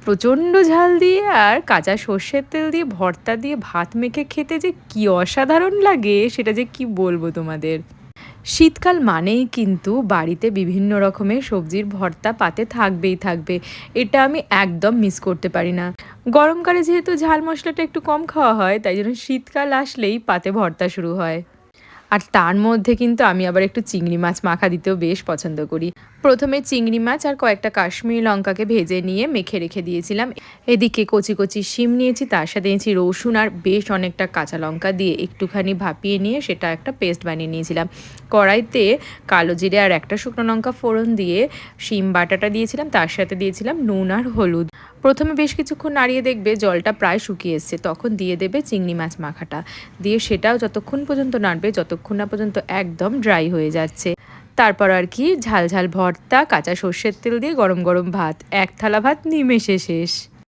প্রচণ্ড ঝাল দিয়ে আর কাঁচা সর্ষের তেল দিয়ে ভর্তা দিয়ে ভাত মেখে খেতে যে কি অসাধারণ লাগে সেটা যে কি বলবো তোমাদের। শীতকাল মানেই কিন্তু বাড়িতে বিভিন্ন রকমের সবজির ভর্তা পাতে থাকবেই থাকবে। এটা আমি একদম মিস করতে পারি না। গরমকালে যেহেতু ঝাল মশলাটা একটু কম খাওয়া হয়, তাই জন্য শীতকাল আসলেই পাতে ভর্তা শুরু হয়। আর তার মধ্যে কিন্তু আমি আবার একটু চিংড়ি মাছ মাখা দিতেও বেশ পছন্দ করি। প্রথমে চিংড়ি মাছ আর কয়েকটা কাশ্মীরি লঙ্কাকে ভেজে নিয়ে মেখে রেখে দিয়েছিলাম। এদিকে কচি কচি শিম নিয়েছি, তার সাথে নিয়েছি রসুন আর বেশ অনেকটা কাঁচা লঙ্কা দিয়ে একটুখানি ভাপিয়ে নিয়ে সেটা একটা পেস্ট বানিয়ে নিয়েছিলাম। কড়াইতে কালো জিরে আর একটা শুকনো লঙ্কা ফোড়ন দিয়ে শিম বাটাটা দিয়েছিলাম, তার সাথে দিয়েছিলাম নুন আর হলুদ। প্রথমে বেশ কিছুক্ষণ নাড়িয়ে দেখবে জলটা প্রায় শুকিয়ে এসছে, তখন দিয়ে দেবে চিংড়ি মাছ মাখাটা। দিয়ে সেটাও যতক্ষণ পর্যন্ত নাড়বে যতক্ষণ না পর্যন্ত একদম ড্রাই হয়ে যাচ্ছে। তারপর আর কি ঝাল ঝাল ভর্তা, কাঁচা সর্ষের তেল দিয়ে গরম গরম ভাত, এক থালা ভাত নিমেষে শেষ।